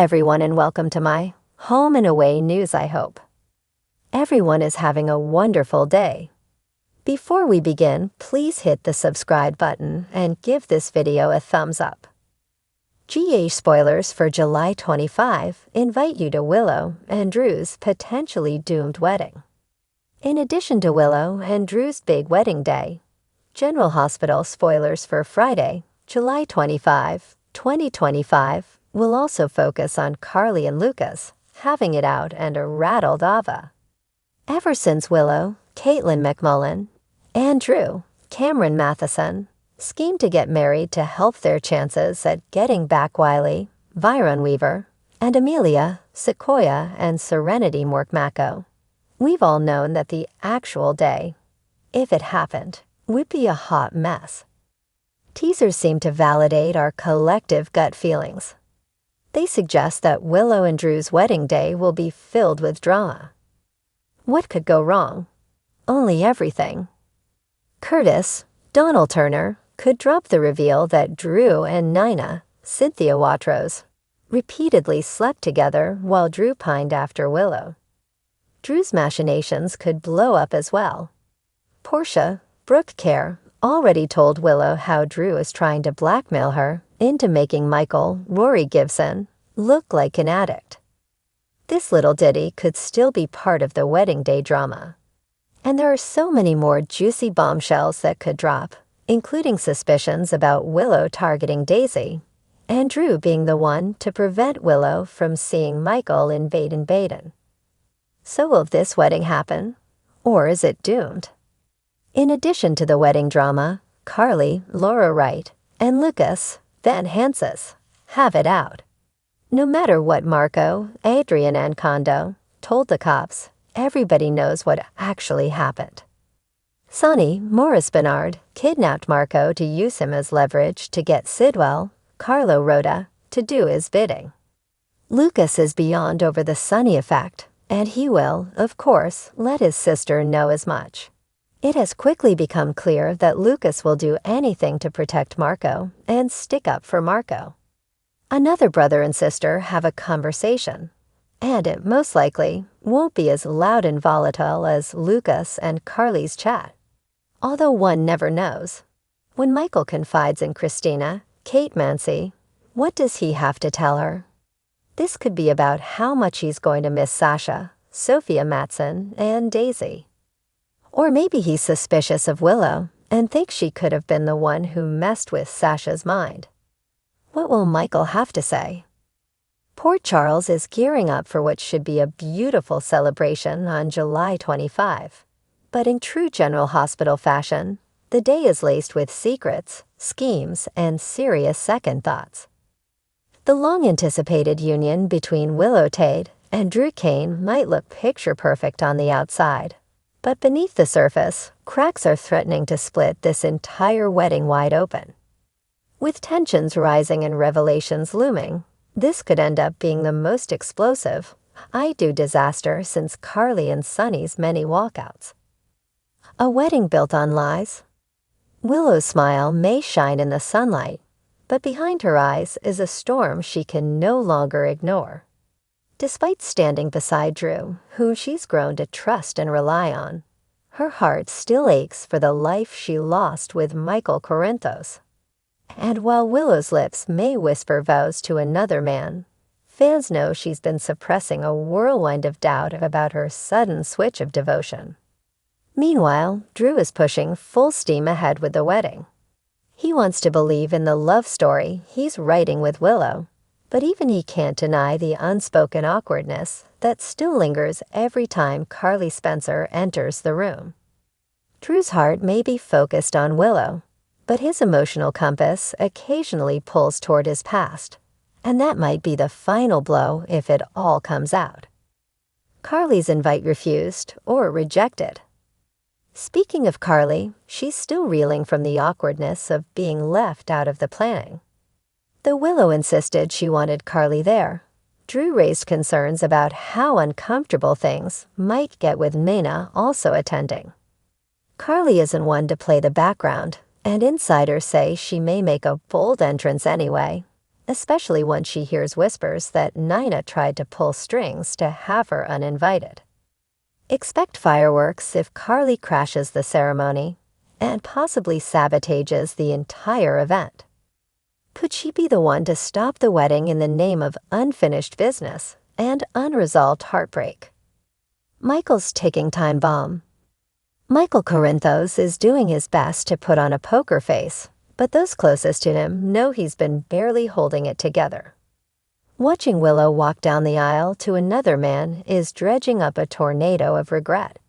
everyone, and welcome to my home and away news. I hope everyone is having a wonderful day. Before we begin, please hit the subscribe button and give this video a thumbs up. GA spoilers for July 25 invite you to Willow and Drew's potentially doomed wedding. In addition to Willow and Drew's big wedding day, General Hospital spoilers for Friday, July 25, 2025, will also focus on Carly and Lucas having it out and a rattled Ava. Ever since Willow, Caitlin McMullen, and Drew, Cameron Matheson, schemed to get married to help their chances at getting back Wiley, Viron Weaver, and Amelia, Sequoia, and Serenity Morkmako, we've all known that the actual day, if it happened, would be a hot mess. Teasers seem to validate our collective gut feelings. They suggest that Willow and Drew's wedding day will be filled with drama. What could go wrong? Only everything. Curtis, Donald Turner, could drop the reveal that Drew and Nina, Cynthia Watros, repeatedly slept together while Drew pined after Willow. Drew's machinations could blow up as well. Portia, Brooke Kerr, already told Willow how Drew is trying to blackmail her into making Michael, Rory Gibson, look like an addict. This little ditty could still be part of the wedding day drama. And there are so many more juicy bombshells that could drop, including suspicions about Willow targeting Daisy, and Drew being the one to prevent Willow from seeing Michael in Baden-Baden. So will this wedding happen, or is it doomed? In addition to the wedding drama, Carly, Laura Wright, and Lucas, Van Hansis, have it out. No matter what Marco, Adrian, and Kondo told the cops, everybody knows what actually happened. Sonny, Morris Bernard, kidnapped Marco to use him as leverage to get Sidwell, Carlo Rhoda, to do his bidding. Lucas is beyond over the Sonny effect, and he will, of course, let his sister know as much. It has quickly become clear that Lucas will do anything to protect Marco and stick up for Marco. Another brother and sister have a conversation, and it most likely won't be as loud and volatile as Lucas and Carly's chat, although one never knows. When Michael confides in Christina, Kate Mancy, what does he have to tell her? This could be about how much he's going to miss Sasha, Sophia Matson, and Daisy. Or maybe he's suspicious of Willow and thinks she could have been the one who messed with Sasha's mind. What will Michael have to say? Port Charles is gearing up for what should be a beautiful celebration on July 25. But in true General Hospital fashion, the day is laced with secrets, schemes, and serious second thoughts. The long-anticipated union between Willow Tate and Drew Kane might look picture-perfect on the outside. But beneath the surface, cracks are threatening to split this entire wedding wide open. With tensions rising and revelations looming, this could end up being the most explosive I-Do disaster since Carly and Sonny's many walkouts. A wedding built on lies? Willow's smile may shine in the sunlight, but behind her eyes is a storm she can no longer ignore. Despite standing beside Drew, whom she's grown to trust and rely on, her heart still aches for the life she lost with Michael Corinthos. And while Willow's lips may whisper vows to another man, fans know she's been suppressing a whirlwind of doubt about her sudden switch of devotion. Meanwhile, Drew is pushing full steam ahead with the wedding. He wants to believe in the love story he's writing with Willow, but even he can't deny the unspoken awkwardness that still lingers every time Carly Spencer enters the room. Drew's heart may be focused on Willow, but his emotional compass occasionally pulls toward his past, and that might be the final blow if it all comes out. Carly's invite refused or rejected. Speaking of Carly, she's still reeling from the awkwardness of being left out of the planning. Though Willow insisted she wanted Carly there, Drew raised concerns about how uncomfortable things might get with Mena also attending. Carly isn't one to play the background, and insiders say she may make a bold entrance anyway, especially once she hears whispers that Nina tried to pull strings to have her uninvited. Expect fireworks if Carly crashes the ceremony and possibly sabotages the entire event. Could she be the one to stop the wedding in the name of unfinished business and unresolved heartbreak? Michael's ticking time bomb. Michael Corinthos is doing his best to put on a poker face, but those closest to him know he's been barely holding it together. Watching Willow walk down the aisle to another man is dredging up a tornado of regret.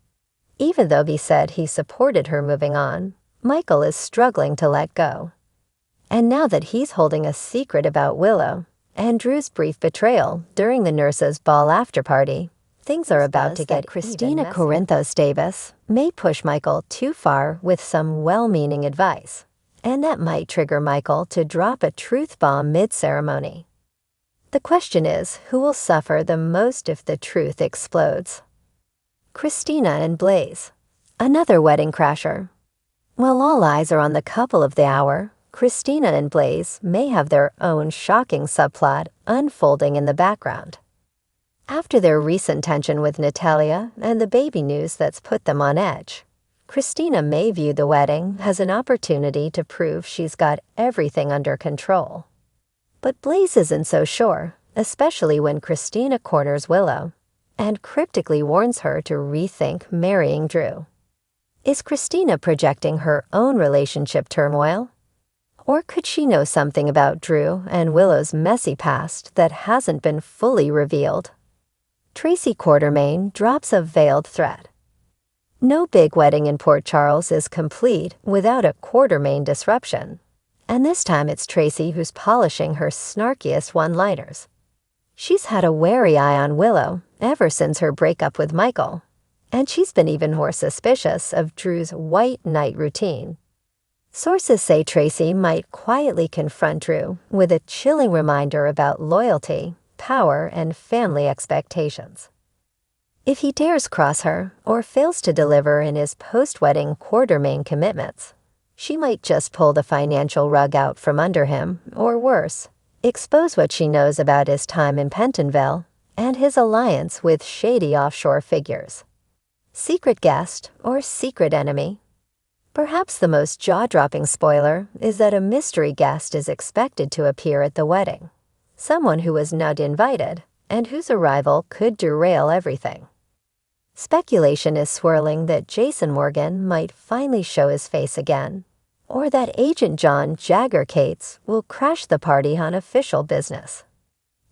Even though he said he supported her moving on, Michael is struggling to let go. And now that he's holding a secret about Willow and Drew's brief betrayal during the nurse's ball after-party, things are about to get Christina Corinthos Davis may push Michael too far with some well-meaning advice, and that might trigger Michael to drop a truth bomb mid-ceremony. The question is, who will suffer the most if the truth explodes? Christina and Blaze, another wedding crasher. While all eyes are on the couple of the hour, Christina and Blaze may have their own shocking subplot unfolding in the background. After their recent tension with Natalia and the baby news that's put them on edge, Christina may view the wedding as an opportunity to prove she's got everything under control. But Blaze isn't so sure, especially when Christina corners Willow and cryptically warns her to rethink marrying Drew. Is Christina projecting her own relationship turmoil? Or could she know something about Drew and Willow's messy past that hasn't been fully revealed? Tracy Quartermain drops a veiled threat. No big wedding in Port Charles is complete without a Quartermain disruption. And this time it's Tracy who's polishing her snarkiest one-liners. She's had a wary eye on Willow ever since her breakup with Michael, and she's been even more suspicious of Drew's white knight routine. Sources say Tracy might quietly confront Drew with a chilling reminder about loyalty, power, and family expectations. If he dares cross her or fails to deliver in his post-wedding Quartermain commitments, she might just pull the financial rug out from under him, or worse, expose what she knows about his time in Pentonville and his alliance with shady offshore figures. Secret guest or secret enemy? Perhaps the most jaw-dropping spoiler is that a mystery guest is expected to appear at the wedding, someone who was not invited and whose arrival could derail everything. Speculation is swirling that Jason Morgan might finally show his face again, or that Agent John Jagger Cates will crash the party on official business.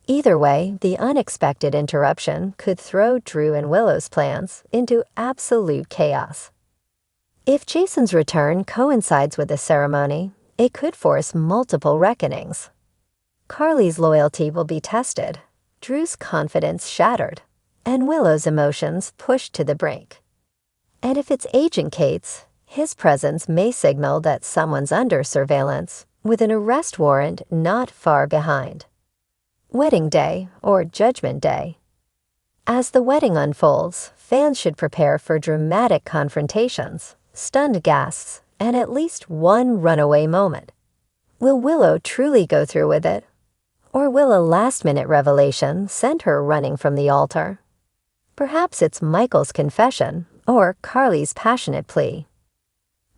Either way, the unexpected interruption could throw Drew and Willow's plans into absolute chaos. If Jason's return coincides with the ceremony, it could force multiple reckonings. Carly's loyalty will be tested, Drew's confidence shattered, and Willow's emotions pushed to the brink. And if it's Agent Cates, his presence may signal that someone's under surveillance, with an arrest warrant not far behind. Wedding Day or Judgment Day. As the wedding unfolds, fans should prepare for dramatic confrontations, stunned gasps, and at least one runaway moment. Will Willow truly go through with it? Or will a last-minute revelation send her running from the altar? Perhaps it's Michael's confession or Carly's passionate plea.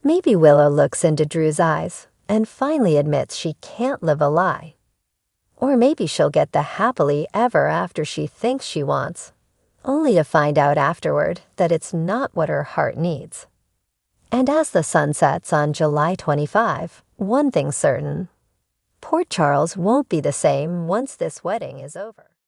Maybe Willow looks into Drew's eyes and finally admits she can't live a lie. Or maybe she'll get the happily ever after she thinks she wants, only to find out afterward that it's not what her heart needs. And as the sun sets on July 25, one thing's certain: Port Charles won't be the same once this wedding is over.